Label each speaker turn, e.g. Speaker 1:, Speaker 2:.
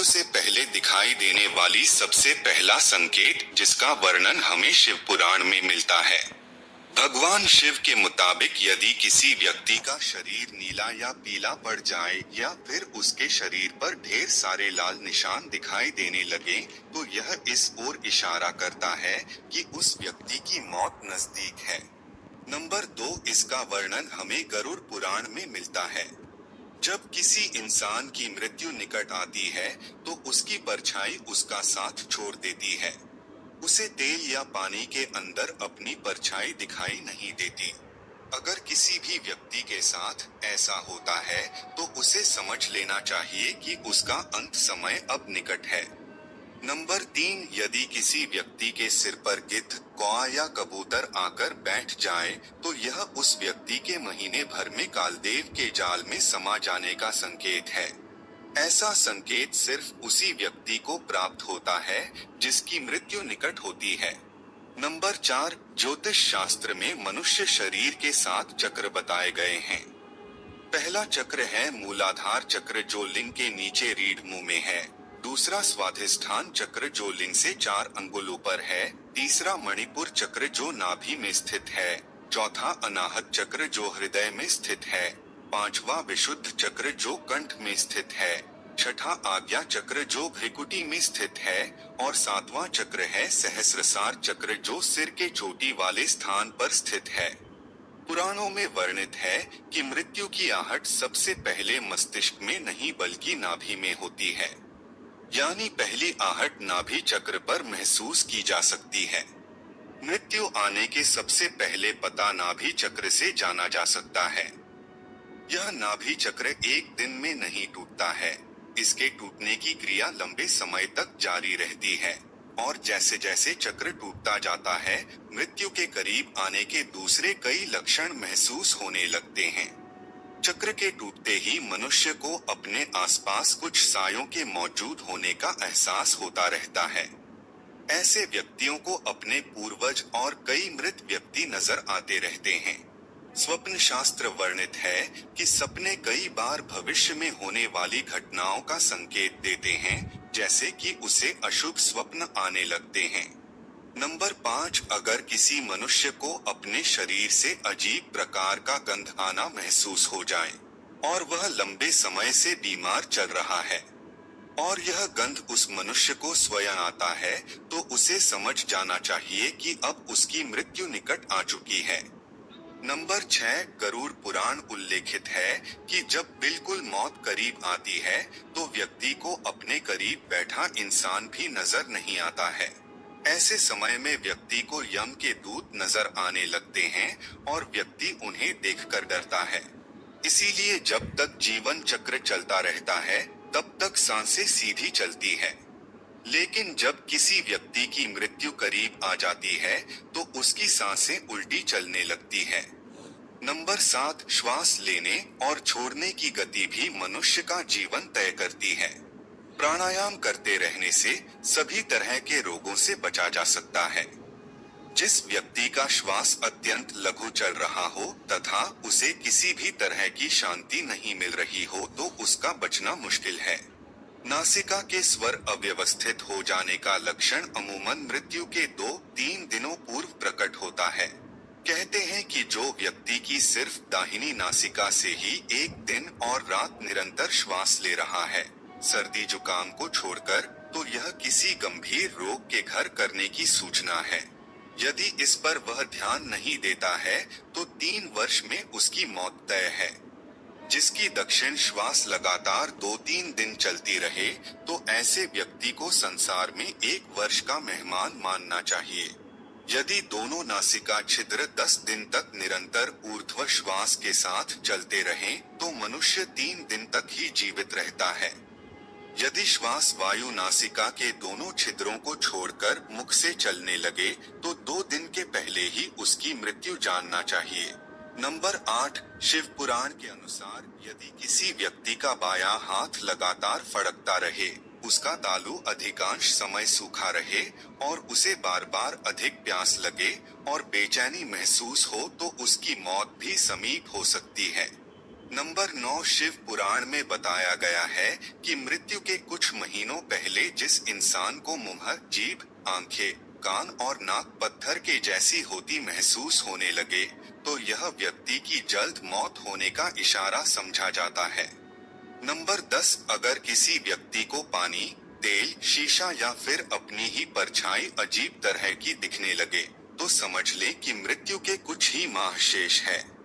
Speaker 1: मृत्यु से पहले दिखाई देने वाली सबसे पहला संकेत जिसका वर्णन हमें शिव पुराण में मिलता है। भगवान शिव के मुताबिक यदि किसी व्यक्ति का शरीर नीला या पीला पड़ जाए या फिर उसके शरीर पर ढेर सारे लाल निशान दिखाई देने लगे, तो यह इस ओर इशारा करता है कि उस व्यक्ति की मौत नजदीक है। नंबर 2, इसका वर्णन हमें गरुड़ पुराण में मिलता है। जब किसी इंसान की मृत्यु निकट आती है तो उसकी परछाई उसका साथ छोड़ देती है। उसे तेल या पानी के अंदर अपनी परछाई दिखाई नहीं देती। अगर किसी भी व्यक्ति के साथ ऐसा होता है तो उसे समझ लेना चाहिए कि उसका अंत समय अब निकट है। नंबर 3, यदि किसी व्यक्ति के सिर पर गिद्ध, कौआ या कबूतर आकर बैठ जाए तो यह उस व्यक्ति के महीने भर में कालदेव के जाल में समा जाने का संकेत है। ऐसा संकेत सिर्फ उसी व्यक्ति को प्राप्त होता है जिसकी मृत्यु निकट होती है। नंबर 4, ज्योतिष शास्त्र में मनुष्य शरीर के 7 चक्र बताए गए हैं। पहला चक्र है मूलाधार चक्र जो लिंग के नीचे रीढ़ मुंह में है। दूसरा स्वाधिष्ठान चक्र जो लिंग से 4 अंगुलों पर है। तीसरा मणिपुर चक्र जो नाभि में स्थित है। चौथा अनाहत चक्र जो हृदय में स्थित है। पांचवा विशुद्ध चक्र जो कंठ में स्थित है। छठा आज्ञा चक्र जो भ्रिकुटी में स्थित है और 7वां चक्र है सहस्रसार चक्र जो सिर के चोटी वाले स्थान पर स्थित है। पुराणों में वर्णित है कि मृत्यु की आहट सबसे पहले मस्तिष्क में नहीं बल्कि नाभि में होती है, यानी पहली आहट नाभि चक्र पर महसूस की जा सकती है। मृत्यु आने के सबसे पहले पता नाभि चक्र से जाना जा सकता है। यह नाभि चक्र एक दिन में नहीं टूटता है। इसके टूटने की क्रिया लंबे समय तक जारी रहती है और जैसे जैसे चक्र टूटता जाता है, मृत्यु के करीब आने के दूसरे कई लक्षण महसूस होने लगते हैं। चक्र के टूटते ही मनुष्य को अपने आसपास कुछ सायों के मौजूद होने का एहसास होता रहता है। ऐसे व्यक्तियों को अपने पूर्वज और कई मृत व्यक्ति नजर आते रहते हैं। स्वप्न शास्त्र वर्णित है कि सपने कई बार भविष्य में होने वाली घटनाओं का संकेत देते हैं, जैसे कि उसे अशुभ स्वप्न आने लगते हैं। नंबर 5, अगर किसी मनुष्य को अपने शरीर से अजीब प्रकार का गंध आना महसूस हो जाए और वह लंबे समय से बीमार चल रहा है और यह गंध उस मनुष्य को स्वयं आता है, तो उसे समझ जाना चाहिए कि अब उसकी मृत्यु निकट आ चुकी है। नंबर 6, गरुड़ पुराण उल्लेखित है कि जब बिल्कुल मौत करीब आती है तो व्यक्ति को अपने करीब बैठा इंसान भी नजर नहीं आता है। ऐसे समय में व्यक्ति को यम के दूत नजर आने लगते हैं और व्यक्ति उन्हें देखकर डरता है। इसीलिए जब तक जीवन चक्र चलता रहता है तब तक सांसें सीधी चलती है, लेकिन जब किसी व्यक्ति की मृत्यु करीब आ जाती है तो उसकी सांसें उल्टी चलने लगती है। नंबर 7, श्वास लेने और छोड़ने की गति भी मनुष्य का जीवन तय करती है। प्राणायाम करते रहने से सभी तरह के रोगों से बचा जा सकता है। जिस व्यक्ति का श्वास अत्यंत लघु चल रहा हो तथा उसे किसी भी तरह की शांति नहीं मिल रही हो तो उसका बचना मुश्किल है। नासिका के स्वर अव्यवस्थित हो जाने का लक्षण अमूमन मृत्यु के 2-3 दिनों पूर्व प्रकट होता है। कहते हैं कि जो व्यक्ति की सिर्फ दाहिनी नासिका से ही एक दिन और रात निरंतर श्वास ले रहा है, सर्दी जुकाम को छोड़कर, तो यह किसी गंभीर रोग के घर करने की सूचना है। यदि इस पर वह ध्यान नहीं देता है तो 3 वर्ष में उसकी मौत तय है। जिसकी दक्षिण श्वास लगातार 2-3 दिन चलती रहे तो ऐसे व्यक्ति को संसार में 1 वर्ष का मेहमान मानना चाहिए। यदि दोनों नासिका छिद्र 10 दिन तक निरंतर ऊर्ध्व श्वास के साथ चलते रहें तो मनुष्य 3 दिन तक ही जीवित रहता है। यदि श्वास वायु नासिका के दोनों छिद्रों को छोड़कर मुख से चलने लगे तो 2 दिन के पहले ही उसकी मृत्यु जानना चाहिए। नंबर 8, शिव पुराण के अनुसार यदि किसी व्यक्ति का बायां हाथ लगातार फड़कता रहे, उसका तालू अधिकांश समय सूखा रहे और उसे बार बार अधिक प्यास लगे और बेचैनी महसूस हो तो उसकी मौत भी समीप हो सकती है। नंबर 9 शिव पुराण में बताया गया है कि मृत्यु के कुछ महीनों पहले जिस इंसान को मुंह, जीभ, आंखें, कान और नाक पत्थर के जैसी होती महसूस होने लगे, तो यह व्यक्ति की जल्द मौत होने का इशारा समझा जाता है। नंबर 10 अगर किसी व्यक्ति को पानी, तेल, शीशा या फिर अपनी ही परछाई अजीब तरह की दिखने लगे, तो समझ ले कि मृत्यु के कुछ ही माह शेष है।